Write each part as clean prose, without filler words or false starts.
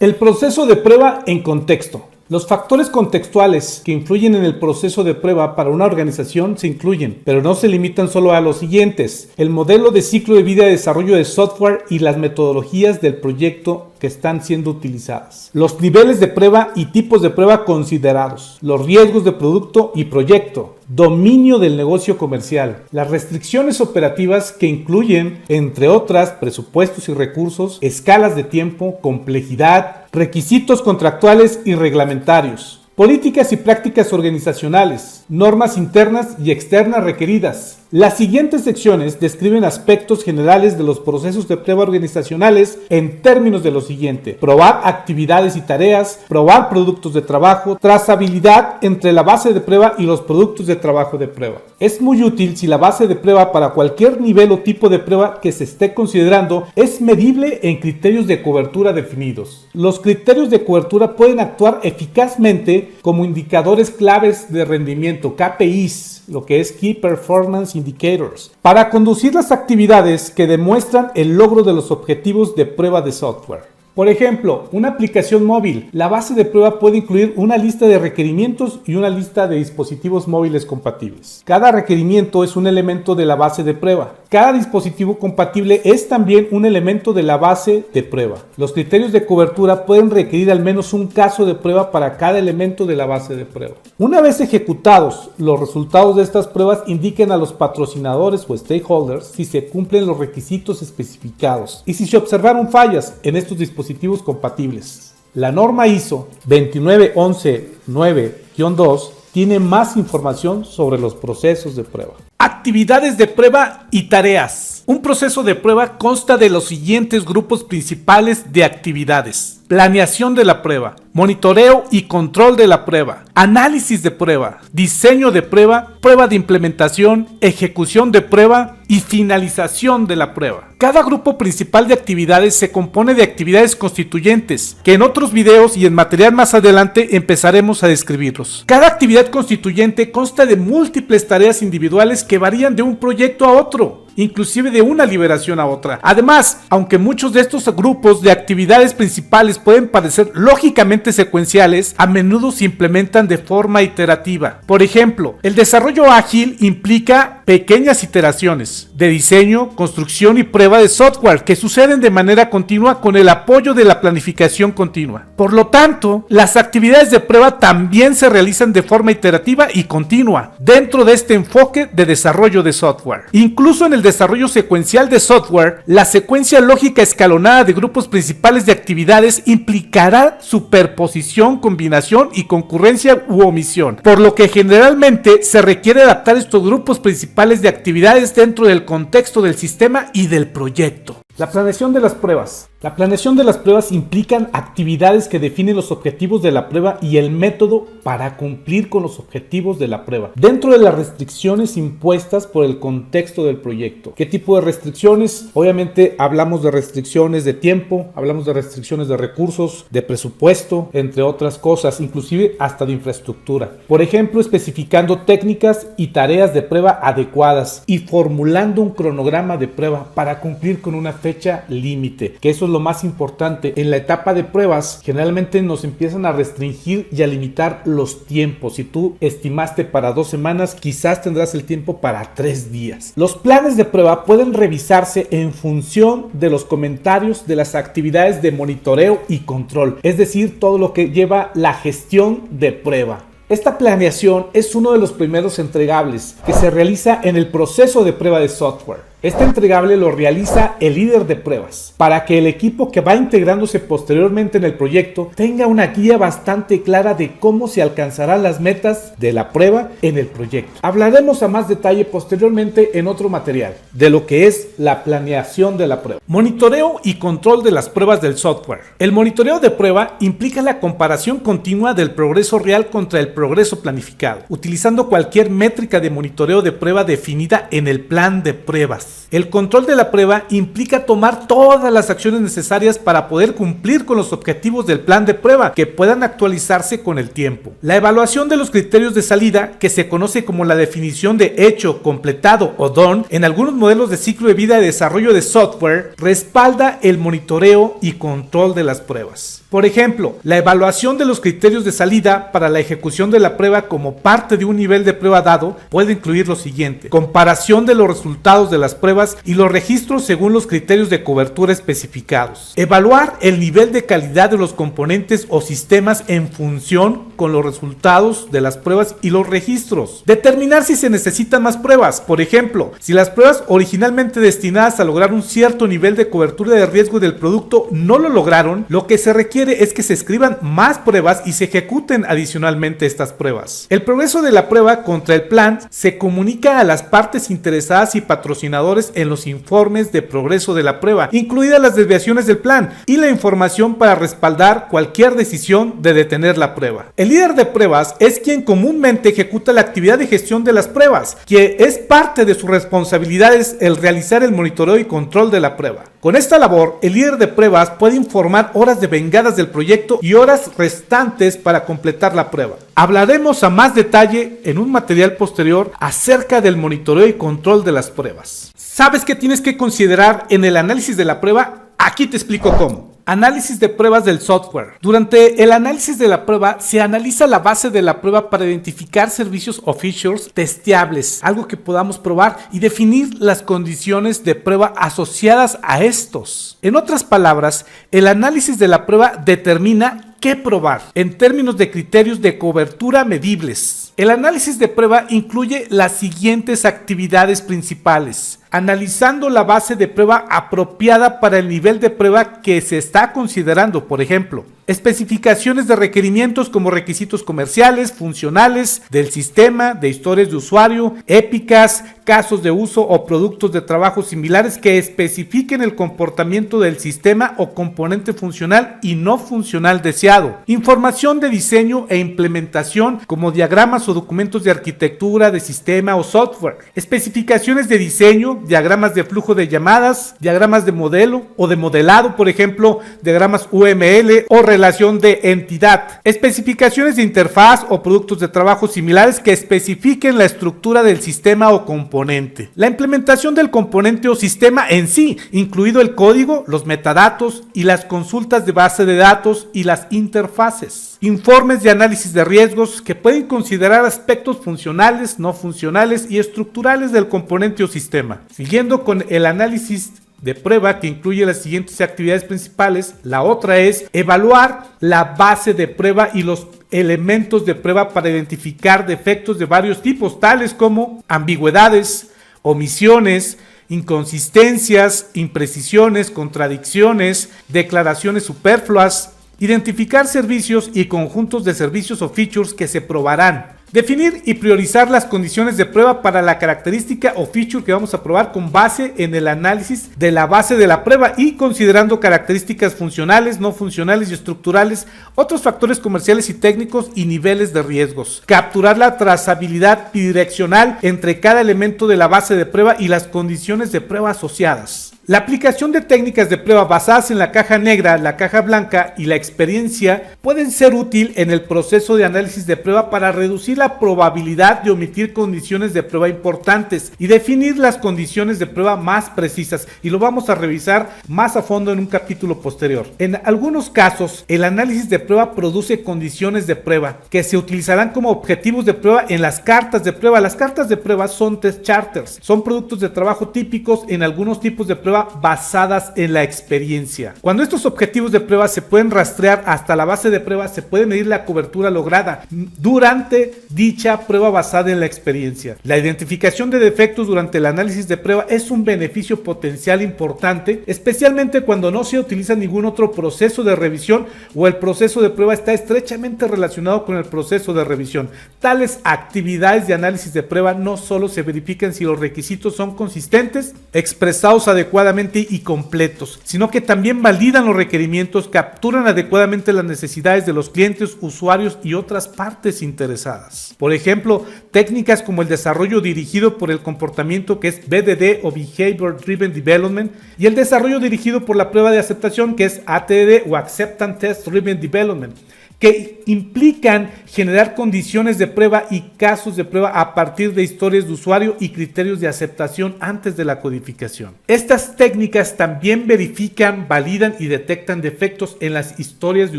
El proceso de prueba en contexto. Los factores contextuales que influyen en el proceso de prueba para una organización se incluyen, pero no se limitan solo a los siguientes: el modelo de ciclo de vida de desarrollo de software y las metodologías del proyecto que están siendo utilizadas, los niveles de prueba y tipos de prueba considerados, los riesgos de producto y proyecto, dominio del negocio comercial, las restricciones operativas que incluyen, entre otras, presupuestos y recursos, escalas de tiempo, complejidad, requisitos contractuales y reglamentarios, políticas y prácticas organizacionales, normas internas y externas requeridas. Las siguientes secciones describen aspectos generales de los procesos de prueba organizacionales en términos de lo siguiente: probar actividades y tareas, probar productos de trabajo, trazabilidad entre la base de prueba y los productos de trabajo de prueba. Es muy útil si la base de prueba para cualquier nivel o tipo de prueba que se esté considerando es medible en criterios de cobertura definidos. Los criterios de cobertura pueden actuar eficazmente como indicadores claves de rendimiento, KPIs, lo que es Key Performance Indicators, para conducir las actividades que demuestran el logro de los objetivos de prueba de software. Por ejemplo, una aplicación móvil. La base de prueba puede incluir una lista de requerimientos y una lista de dispositivos móviles compatibles. Cada requerimiento es un elemento de la base de prueba. Cada dispositivo compatible es también un elemento de la base de prueba. Los criterios de cobertura pueden requerir al menos un caso de prueba para cada elemento de la base de prueba. Una vez ejecutados, los resultados de estas pruebas indican a los patrocinadores o stakeholders si se cumplen los requisitos especificados y si se observaron fallas en estos dispositivos compatibles. La norma ISO 29119-2 tiene más información sobre los procesos de prueba. Actividades de prueba y tareas. Un proceso de prueba consta de los siguientes grupos principales de actividades: planeación de la prueba, monitoreo y control de la prueba, análisis de prueba, diseño de prueba, prueba de implementación, ejecución de prueba y finalización de la prueba. Cada grupo principal de actividades se compone de actividades constituyentes, que en otros videos y en material más adelante empezaremos a describirlos. Cada actividad constituyente consta de múltiples tareas individuales que varían de un proyecto a otro, inclusive de una liberación a otra. Además, aunque muchos de estos grupos de actividades principales pueden parecer lógicamente secuenciales, a menudo se implementan de forma iterativa. Por ejemplo, el desarrollo ágil implica pequeñas iteraciones de diseño, construcción y prueba de software que suceden de manera continua con el apoyo de la planificación continua. Por lo tanto, las actividades de prueba también se realizan de forma iterativa y continua dentro de este enfoque de desarrollo de software. Incluso en el desarrollo secuencial de software, la secuencia lógica escalonada de grupos principales de actividades implicará superposición, combinación y concurrencia u omisión, por lo que generalmente se requiere adaptar estos grupos principales de actividades dentro del contexto del sistema y del proyecto. La planeación de las pruebas. La planeación de las pruebas implican actividades que definen los objetivos de la prueba y el método para cumplir con los objetivos de la prueba, dentro de las restricciones impuestas por el contexto del proyecto. ¿Qué tipo de restricciones? Obviamente hablamos de restricciones de tiempo, hablamos de restricciones de recursos, de presupuesto, entre otras cosas, inclusive hasta de infraestructura. Por ejemplo, especificando técnicas y tareas de prueba adecuadas y formulando un cronograma de prueba para cumplir con una fecha límite, que eso es lo más importante. En la etapa de pruebas generalmente nos empiezan a restringir y a limitar los tiempos. Si tú estimaste para 2 semanas, quizás tendrás el tiempo para 3 días. Los planes de prueba pueden revisarse en función de los comentarios de las actividades de monitoreo y control, es decir, todo lo que lleva la gestión de prueba. Esta planeación es uno de los primeros entregables que se realiza en el proceso de prueba de software. Este entregable lo realiza el líder de pruebas para que el equipo que va integrándose posteriormente en el proyecto tenga una guía bastante clara de cómo se alcanzarán las metas de la prueba en el proyecto. Hablaremos a más detalle posteriormente en otro material de lo que es la planeación de la prueba. Monitoreo y control de las pruebas del software. El monitoreo de prueba implica la comparación continua del progreso real contra el progreso planificado, utilizando cualquier métrica de monitoreo de prueba definida en el plan de pruebas. El control de la prueba implica tomar todas las acciones necesarias para poder cumplir con los objetivos del plan de prueba, que puedan actualizarse con el tiempo. La evaluación de los criterios de salida, que se conoce como la definición de hecho, completado o done, en algunos modelos de ciclo de vida de desarrollo de software, respalda el monitoreo y control de las pruebas. Por ejemplo, la evaluación de los criterios de salida para la ejecución de la prueba como parte de un nivel de prueba dado puede incluir lo siguiente: comparación de los resultados de las pruebas y los registros según los criterios de cobertura especificados. Evaluar el nivel de calidad de los componentes o sistemas en función con los resultados de las pruebas y los registros. Determinar si se necesitan más pruebas. Por ejemplo, si las pruebas originalmente destinadas a lograr un cierto nivel de cobertura de riesgo del producto no lo lograron, lo que se requiere es que se escriban más pruebas y se ejecuten adicionalmente estas pruebas. El progreso de la prueba contra el plan se comunica a las partes interesadas y patrocinadores en los informes de progreso de la prueba, incluidas las desviaciones del plan y la información para respaldar cualquier decisión de detener la prueba. El líder de pruebas es quien comúnmente ejecuta la actividad de gestión de las pruebas, que es parte de sus responsabilidades el realizar el monitoreo y control de la prueba. Con esta labor, el líder de pruebas puede informar horas devengadas del proyecto y horas restantes para completar la prueba. Hablaremos a más detalle en un material posterior acerca del monitoreo y control de las pruebas. ¿Sabes qué tienes que considerar en el análisis de la prueba? Aquí te explico cómo. Análisis de pruebas del software. Durante el análisis de la prueba se analiza la base de la prueba para identificar servicios o features testeables, algo que podamos probar, y definir las condiciones de prueba asociadas a estos. En otras palabras, el análisis de la prueba determina qué probar en términos de criterios de cobertura medibles. El análisis de prueba incluye las siguientes actividades principales: analizando la base de prueba apropiada para el nivel de prueba que se está considerando, por ejemplo, especificaciones de requerimientos como requisitos comerciales, funcionales, del sistema, de historias de usuario, épicas, casos de uso o productos de trabajo similares que especifiquen el comportamiento del sistema o componente funcional y no funcional deseado. Información de diseño e implementación como diagramas o documentos de arquitectura, de sistema o software. Especificaciones de diseño, diagramas de flujo de llamadas, diagramas de modelo o de modelado, por ejemplo, diagramas UML o relación de entidad. Especificaciones de interfaz o productos de trabajo similares que especifiquen la estructura del sistema o componente. La implementación del componente o sistema en sí, incluido el código, los metadatos y las consultas de base de datos y las interfaces. Informes de análisis de riesgos que pueden considerar aspectos funcionales, no funcionales y estructurales del componente o sistema. Siguiendo con el análisis de prueba, que incluye las siguientes actividades principales, la otra es evaluar la base de prueba y los elementos de prueba para identificar defectos de varios tipos, tales como ambigüedades, omisiones, inconsistencias, imprecisiones, contradicciones, declaraciones superfluas. Identificar servicios y conjuntos de servicios o features que se probarán. Definir y priorizar las condiciones de prueba para la característica o feature que vamos a probar con base en el análisis de la base de la prueba y considerando características funcionales, no funcionales y estructurales, otros factores comerciales y técnicos y niveles de riesgos. Capturar la trazabilidad bidireccional entre cada elemento de la base de prueba y las condiciones de prueba asociadas. La aplicación de técnicas de prueba basadas en la caja negra, la caja blanca y la experiencia pueden ser útil en el proceso de análisis de prueba para reducir la probabilidad de omitir condiciones de prueba importantes y definir las condiciones de prueba más precisas, y lo vamos a revisar más a fondo en un capítulo posterior. En algunos casos, el análisis de prueba produce condiciones de prueba que se utilizarán como objetivos de prueba en las cartas de prueba. Las cartas de prueba son test charters, son productos de trabajo típicos en algunos tipos de prueba basadas en la experiencia. Cuando estos objetivos de prueba se pueden rastrear hasta la base de prueba, se puede medir la cobertura lograda durante dicha prueba basada en la experiencia. La identificación de defectos durante el análisis de prueba es un beneficio potencial importante, especialmente cuando no se utiliza ningún otro proceso de revisión o el proceso de prueba está estrechamente relacionado con el proceso de revisión. Tales actividades de análisis de prueba no solo se verifican si los requisitos son consistentes, expresados adecuadamente y completos, sino que también validan los requerimientos, capturan adecuadamente las necesidades de los clientes, usuarios y otras partes interesadas. Por ejemplo, técnicas como el desarrollo dirigido por el comportamiento, que es BDD o Behavior Driven Development, y el desarrollo dirigido por la prueba de aceptación, que es ATD o Acceptance Test Driven Development, que implican generar condiciones de prueba y casos de prueba a partir de historias de usuario y criterios de aceptación antes de la codificación. Estas Estas técnicas también verifican, validan y detectan defectos en las historias de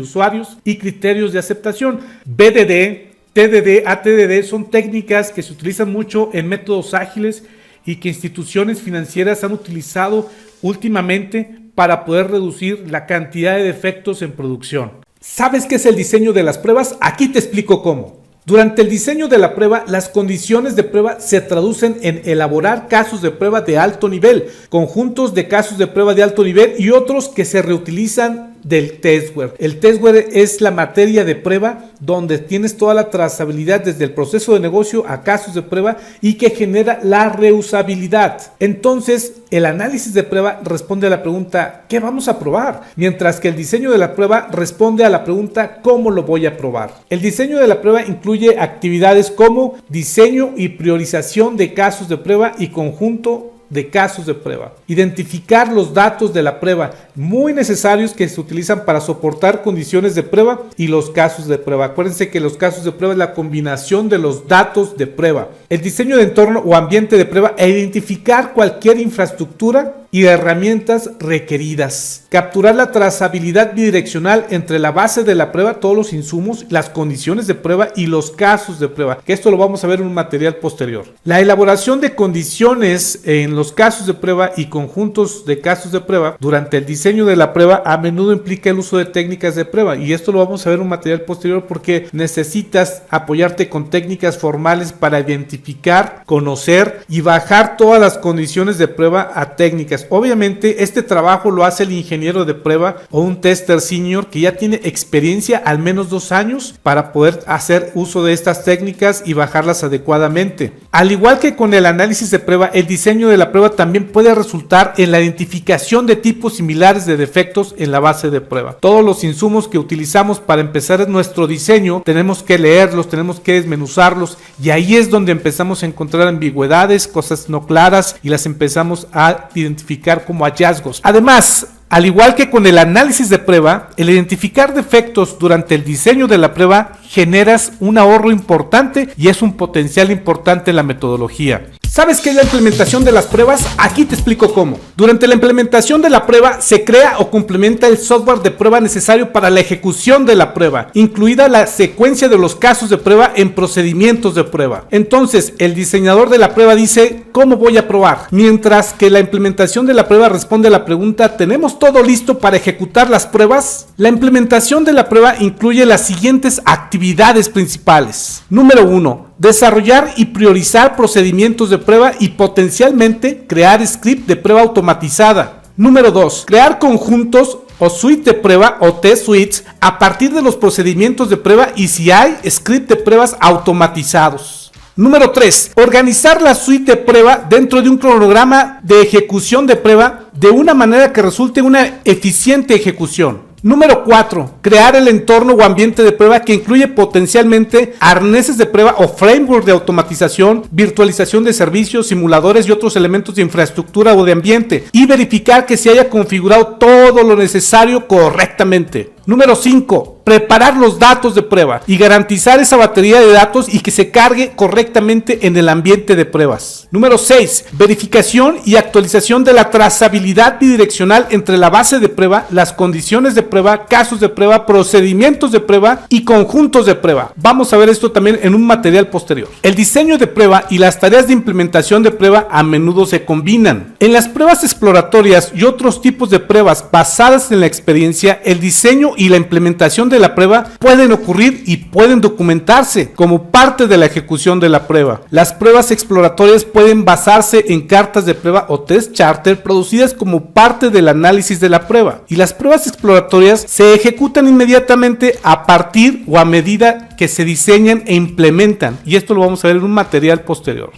usuarios y criterios de aceptación. BDD, TDD, ATDD son técnicas que se utilizan mucho en métodos ágiles y que instituciones financieras han utilizado últimamente para poder reducir la cantidad de defectos en producción. ¿Sabes qué es el diseño de las pruebas? Aquí te explico cómo. Durante el diseño de la prueba, las condiciones de prueba se traducen en elaborar casos de prueba de alto nivel, conjuntos de casos de prueba de alto nivel y otros que se reutilizan del testware. El testware es la materia de prueba donde tienes toda la trazabilidad desde el proceso de negocio a casos de prueba y que genera la reusabilidad. Entonces, el análisis de prueba responde a la pregunta ¿qué vamos a probar? Mientras que el diseño de la prueba responde a la pregunta ¿cómo lo voy a probar? El diseño de la prueba incluye actividades como diseño y priorización de casos de prueba y conjunto de casos de prueba. Identificar los datos de la prueba muy necesarios que se utilizan para soportar condiciones de prueba y los casos de prueba. Acuérdense que los casos de prueba es la combinación de los datos de prueba. El diseño de entorno o ambiente de prueba e identificar cualquier infraestructura y herramientas requeridas. Capturar la trazabilidad bidireccional entre la base de la prueba, todos los insumos, las condiciones de prueba y los casos de prueba, que esto lo vamos a ver en un material posterior. La elaboración de condiciones en los casos de prueba y conjuntos de casos de prueba durante el diseño de la prueba a menudo implica el uso de técnicas de prueba, y esto lo vamos a ver en un material posterior porque necesitas apoyarte con técnicas formales para identificar, conocer y bajar todas las condiciones de prueba a técnicas. Obviamente este trabajo lo hace el ingeniero de prueba o un tester senior que ya tiene experiencia al menos 2 años para poder hacer uso de estas técnicas y bajarlas adecuadamente. Al igual que con el análisis de prueba, el diseño de la prueba también puede resultar en la identificación de tipos similares de defectos en la base de prueba. Todos los insumos que utilizamos para empezar nuestro diseño tenemos que leerlos, tenemos que desmenuzarlos, y ahí es donde empezamos a encontrar ambigüedades, cosas no claras, y las empezamos a identificar como hallazgos. Además, al igual que con el análisis de prueba, el identificar defectos durante el diseño de la prueba generas un ahorro importante y es un potencial importante en la metodología. ¿Sabes qué es la implementación de las pruebas? Aquí te explico cómo. Durante la implementación de la prueba se crea o complementa el software de prueba necesario para la ejecución de la prueba, incluida la secuencia de los casos de prueba en procedimientos de prueba. Entonces, el diseñador de la prueba dice, ¿cómo voy a probar? Mientras que la implementación de la prueba responde a la pregunta, ¿tenemos todo listo para ejecutar las pruebas? La implementación de la prueba incluye las siguientes actividades principales. Número 1. Desarrollar y priorizar procedimientos de prueba y potencialmente crear script de prueba automatizada. Número 2. Crear conjuntos o suite de prueba o test suites a partir de los procedimientos de prueba y si hay script de pruebas automatizados. Número 3. Organizar la suite de prueba dentro de un cronograma de ejecución de prueba de una manera que resulte una eficiente ejecución. Número 4. Crear el entorno o ambiente de prueba que incluye potencialmente arneses de prueba o framework de automatización, virtualización de servicios, simuladores y otros elementos de infraestructura o de ambiente, y verificar que se haya configurado todo lo necesario correctamente. Número 5. Preparar los datos de prueba y garantizar esa batería de datos y que se cargue correctamente en el ambiente de pruebas. Número 6. Verificación y actualización de la trazabilidad bidireccional entre la base de prueba, las condiciones de prueba, casos de prueba, procedimientos de prueba y conjuntos de prueba. Vamos a ver esto también en un material posterior. El diseño de prueba y las tareas de implementación de prueba a menudo se combinan. En las pruebas exploratorias y otros tipos de pruebas basadas en la experiencia, el diseño y la implementación de la prueba pueden ocurrir y pueden documentarse como parte de la ejecución de la prueba. Las pruebas exploratorias pueden basarse en cartas de prueba o test charter producidas como parte del análisis de la prueba, y las pruebas exploratorias se ejecutan inmediatamente a partir o a medida que se diseñan e implementan, y esto lo vamos a ver en un material posterior.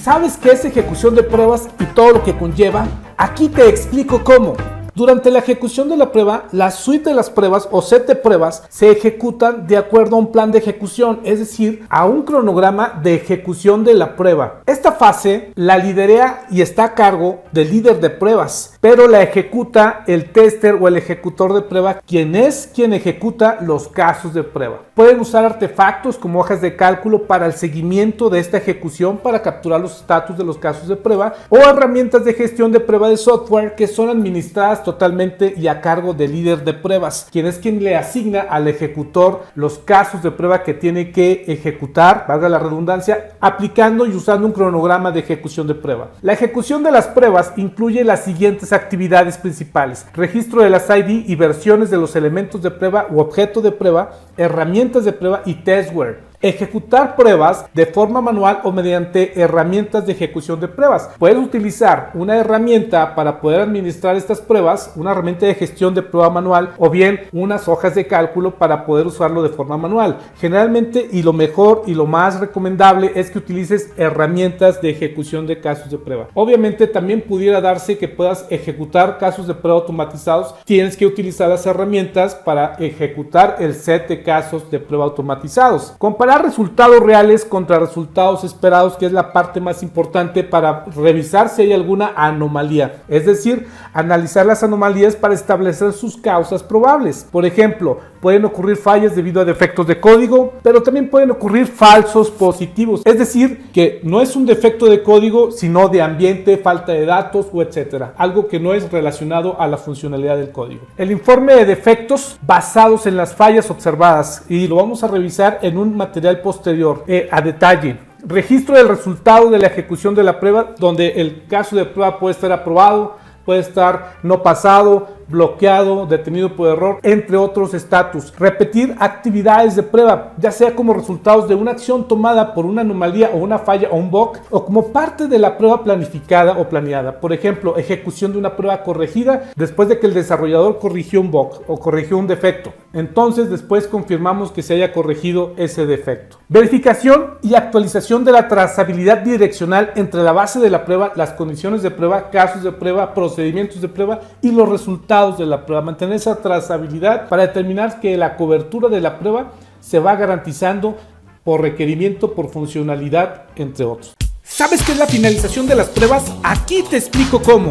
¿Sabes qué es ejecución de pruebas y todo lo que conlleva? Aquí te explico cómo. Durante la ejecución de la prueba, la suite de las pruebas o set de pruebas se ejecutan de acuerdo a un plan de ejecución, es decir, a un cronograma de ejecución de la prueba. Esta fase la liderea y está a cargo del líder de pruebas, pero la ejecuta el tester o el ejecutor de prueba, quien ejecuta los casos de prueba. Pueden usar artefactos como hojas de cálculo para el seguimiento de esta ejecución para capturar los estatus de los casos de prueba o herramientas de gestión de prueba de software que son administradas totalmente y a cargo del líder de pruebas, quien le asigna al ejecutor los casos de prueba que tiene que ejecutar, valga la redundancia, aplicando y usando un cronograma de ejecución de prueba. La ejecución de las pruebas incluye las siguientes actividades principales: registro de las ID y versiones de los elementos de prueba u objeto de prueba, herramientas de prueba y testware. Ejecutar pruebas de forma manual o mediante herramientas de ejecución de pruebas. Puedes utilizar una herramienta para poder administrar estas pruebas, una herramienta de gestión de prueba manual, o bien unas hojas de cálculo para poder usarlo de forma manual. Generalmente, y lo mejor y lo más recomendable es que utilices herramientas de ejecución de casos de prueba. Obviamente también pudiera darse que puedas ejecutar casos de prueba automatizados. Tienes que utilizar las herramientas para ejecutar el set de casos de prueba automatizados. Comparar resultados reales contra resultados esperados, que es la parte más importante para revisar si hay alguna anomalía, es decir, analizar las anomalías para establecer sus causas probables. Por ejemplo, pueden ocurrir fallas debido a defectos de código, pero también pueden ocurrir falsos positivos, es decir, que no es un defecto de código, sino de ambiente, falta de datos o etcétera, algo que no es relacionado a la funcionalidad del código. El informe de defectos basados en las fallas observadas, y lo vamos a revisar en un material posterior a detalle. Registro del resultado de la ejecución de la prueba, donde el caso de prueba puede estar aprobado, puede estar no pasado, bloqueado, detenido por error, entre otros estatus. Repetir actividades de prueba, ya sea como resultados de una acción tomada por una anomalía o una falla o un bug, o como parte de la prueba planificada o planeada. Por ejemplo, ejecución de una prueba corregida después de que el desarrollador corrigió un bug o corrigió un defecto. Entonces después confirmamos que se haya corregido ese defecto. Verificación y actualización de la trazabilidad direccional entre la base de la prueba, las condiciones de prueba, casos de prueba, procedimientos de prueba y los resultados de la prueba. Mantener esa trazabilidad para determinar que la cobertura de la prueba se va garantizando por requerimiento, por funcionalidad, entre otros. ¿Sabes qué es la finalización de las pruebas? Aquí te explico cómo.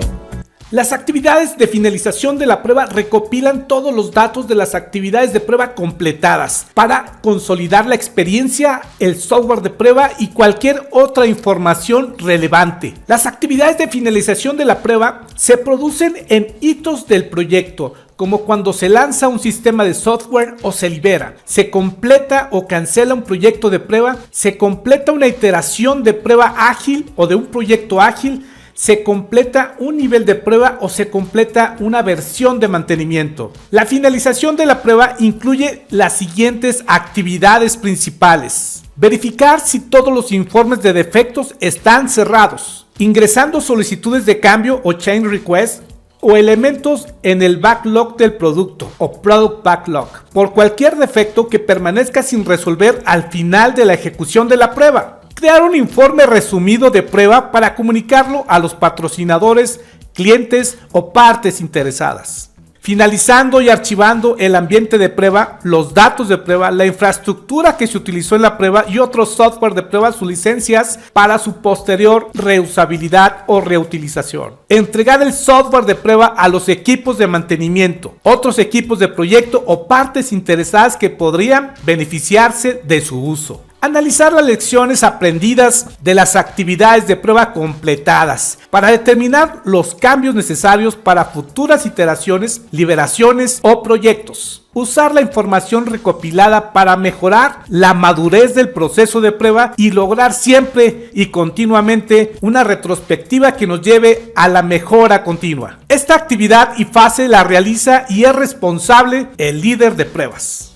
Las actividades de finalización de la prueba recopilan todos los datos de las actividades de prueba completadas para consolidar la experiencia, el software de prueba y cualquier otra información relevante. Las actividades de finalización de la prueba se producen en hitos del proyecto, como cuando se lanza un sistema de software o se libera, se completa o cancela un proyecto de prueba, se completa una iteración de prueba ágil o de un proyecto ágil, se completa un nivel de prueba o se completa una versión de mantenimiento. La finalización de la prueba incluye las siguientes actividades principales: verificar si todos los informes de defectos están cerrados, ingresando solicitudes de cambio o change request o elementos en el backlog del producto o product backlog por cualquier defecto que permanezca sin resolver al final de la ejecución de la prueba. Crear un informe resumido de prueba para comunicarlo a los patrocinadores, clientes o partes interesadas. Finalizando y archivando el ambiente de prueba, los datos de prueba, la infraestructura que se utilizó en la prueba y otros software de prueba, sus licencias para su posterior reusabilidad o reutilización. Entregar el software de prueba a los equipos de mantenimiento, otros equipos de proyecto o partes interesadas que podrían beneficiarse de su uso. Analizar las lecciones aprendidas de las actividades de prueba completadas para determinar los cambios necesarios para futuras iteraciones, liberaciones o proyectos. Usar la información recopilada para mejorar la madurez del proceso de prueba y lograr siempre y continuamente una retrospectiva que nos lleve a la mejora continua. Esta actividad y fase la realiza y es responsable el líder de pruebas.